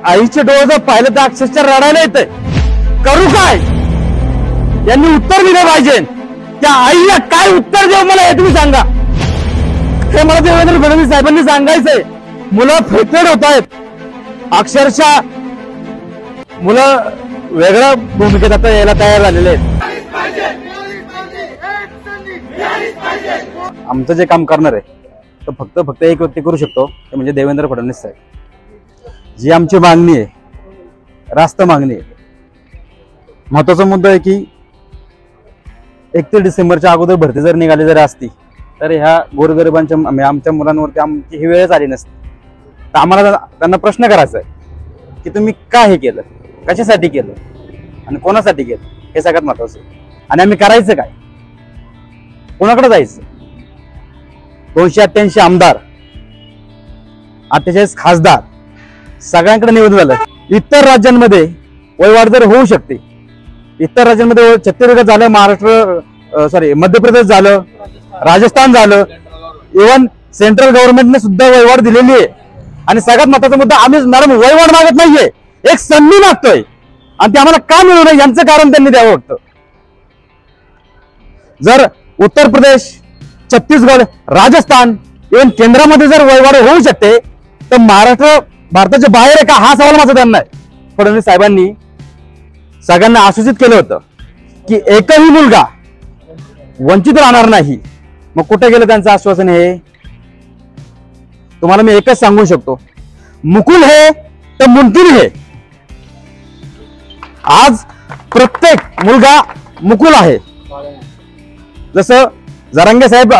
आईचे डोळे जर पाहिलं तर अक्षरशः रडायला येतंय। करू काय? यांनी उत्तर दिलं पाहिजे। त्या आईला काय उत्तर देऊ मला हे तुम्ही सांगा। हे मला देवेंद्र फडणवीस साहेबांनी सांगायचंय। मुलं फ्रस्ट्रेट होत आहेत, अक्षरशः मुलं वेगळ्या भूमिकेत आता यायला तयार झालेले आहेत। आमचं जे काम करणार आहे तर फक्त एक व्यक्ती करू शकतो, ते म्हणजे देवेंद्र फडणवीस साहेब। जी आमची मागणी आहे, रास्त मागणी आहे, महत्वाचा मुद्दा आहे की 31 डिसेंबरच्या अगोदर भरती जर निघाली जर असती तर ह्या गोरगरिबांच्या आमच्या मुलांवरती आमची ही वेळच आली नसती। तर आम्हाला त्यांना प्रश्न करायचा आहे की तुम्ही का हे केलं, कशासाठी केलं आणि कोणासाठी केलं, हे सगळ्यात महत्वाचं आहे। आणि आम्ही करायचं काय, कोणाकडे जायचं? 288 आमदार, 48 खासदार, सगळ्यांकडे निवडून झालं। इतर राज्यांमध्ये वयवाढ जर होऊ शकते, इतर राज्यांमध्ये छत्तीसगड झालं, मध्य प्रदेश झालं, राजस्थान झालं, इव्हन सेंट्रल गव्हर्नमेंटने सुद्धा वयवाढ दिलेली आहे। आणि सगळ्यात महत्वाचा मुद्दा, आम्ही मॅडम वयवाढ मागत नाहीये, एक संधी मागतोय आणि ते आम्हाला का मिळू नये यांचं कारण त्यांनी द्यावं होतं। जर उत्तर प्रदेश, छत्तीसगड, राजस्थान, इव्हन केंद्रामध्ये जर वयवाढ होऊ शकते तर महाराष्ट्र भारताच्या बाहेर आहे का, हा सवाल माझा त्यांना आहे। फडणवीस साहेबांनी सगळ्यांना आश्वासित केलं होतं की एकही मुलगा वंचित राहणार नाही। मग कुठे गेलं त्यांचं आश्वासन? हे तुम्हाला मी एकच सांगू शकतो, मुकुल है तर मुमकिन है। आज प्रत्येक मुलगा मुकुल आहे। जसं जरांगे साहेब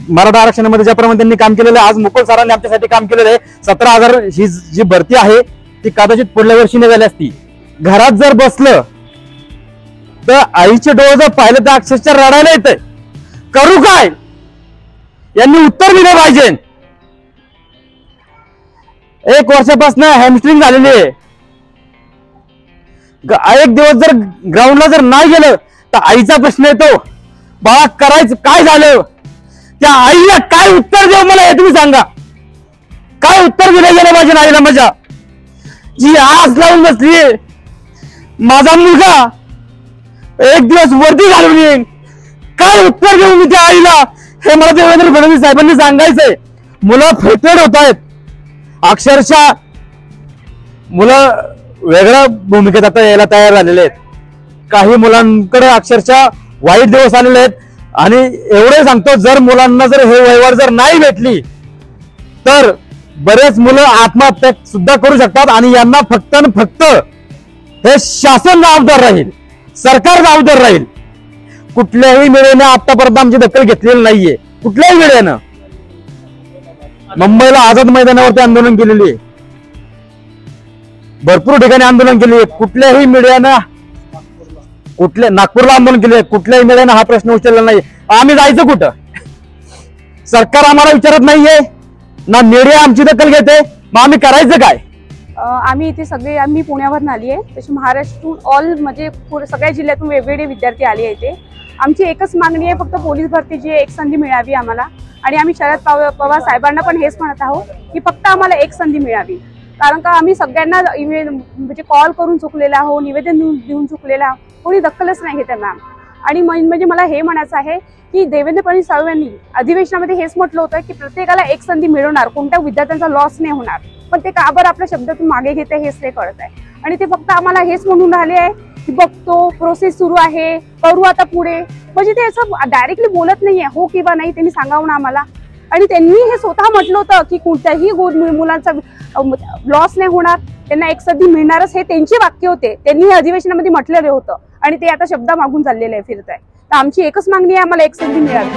मराठा आरक्षणामध्ये ज्याप्रमाणे त्यांनी काम केलेलं आहे, आज मुकुल सरांनी आमच्यासाठी काम केलेलं आहे। 17,000 ही जी भरती आहे ती कदाचित पुढल्या वर्षी निघाली असती। घरात जर बसलं तर आईचे डोळे जर पाहिलं तर अक्षरशः रडायला येतंय। करू काय? यांनी उत्तर दिलं पाहिजे। 1 वर्षापासून हॅमस्ट्रिंग झालेली आहे। एक दिवस जर ग्राउंडला जर नाही गेलं तर आईचा प्रश्न येतो, बाळा करायचं काय झालं? त्या आईला काय उत्तर देऊ मला हे तुम्ही सांगा। काय उत्तर दिलं गेलं पाहिजे आईला माझ्या, जी आस लावून बसलीये माझा मुलगा एक दिवस वर्दी घालून येईल, काय उत्तर देऊ मी त्या आईला हे मला देवेंद्र फडणवीस साहेबांनी सांगायचंय। मुलं फ्रस्ट्रेट होत आहेत, अक्षरशः मुलं वेगळ्या भूमिकेत आता यायला तयार झालेले आहेत। काही मुलांकडे अक्षरशः वाईट दिवस आलेले आहेत। आणि एवढे सांगतो, जर मुलांना जर हे वयवाढ जर नाही भेटली तर बरेच मुलं आत्महत्या सुद्धा करू शकतात। आणि यांना फक्त आणि फक्त हे शासन जबाबदार राहील, सरकार जबाबदार राहील। कुठल्याही मीडियाने आतापर्यंत आमची दखल घेतलेली नाहीये, कुठल्याही मीडियानं। मुंबईला आझाद मैदानावरती आंदोलन केलेली आहे, भरपूर ठिकाणी आंदोलन केले, कुठल्याही मीडियानं नागपूरला आंदोलन केले, कुठल्याही मीडियानं हा प्रश्न उचलला नाही। आम्ही जायचं कुठं? सरकार आम्हाला विचारत नाहीये ना, मीडिया आमची दखल घेते, मग आम्ही करायचं काय? आम्ही इथे सगळे, आम्ही पुण्यावरून आली आहे, तशी महाराष्ट्रातून ऑल म्हणजे सगळ्या जिल्ह्यातून वेगवेगळे विद्यार्थी आले आहेत। इथे आमची एकच मागणी आहे, फक्त पोलीस भरतीची एक संधी मिळावी आम्हाला। आणि आम्ही शरद पवार साहेबांना पण हेच म्हणत आहोत की फक्त आम्हाला एक संधी मिळावी। कारण का आम्ही सगळ्यांना म्हणजे कॉल करून चुकलेला आहोत, निवेदन देऊन चुकलेला आहोत, कोणी दखलच नाही घेते मॅम। आणि म्हणजे मला हे म्हणायचं आहे की देवेंद्र फडणवीस साहेबांनी अधिवेशनामध्ये हेच म्हटलं होतं की प्रत्येकाला एक संधी मिळवणार, कोणत्या विद्यार्थ्यांचा लॉस नाही होणार। पण ते का बरं आपल्या शब्दातून मागे घेते हेच ते कळत आहे। आणि ते फक्त आम्हाला हेच म्हणून राहिले आहे की बघतो, प्रोसेस सुरू आहे, करू आता पुढे। म्हणजे ते असं डायरेक्टली बोलत नाहीये हो किंवा नाही, त्यांनी सांगावं ना आम्हाला। आणि त्यांनी हे स्वतः म्हटलं होतं की कोणत्याही मुलांचा लॉस नाही होणार, त्यांना एक संधी मिळणारच, हे त्यांचे वाक्य होते। त्यांनी अधिवेशनामध्ये म्हटलेलं होतं आणि ते आता शब्द मागून चाललेले आहे, फिरत आहे। तर आमची एकच मागणी आहे, आम्हाला एक संधी मिळावी।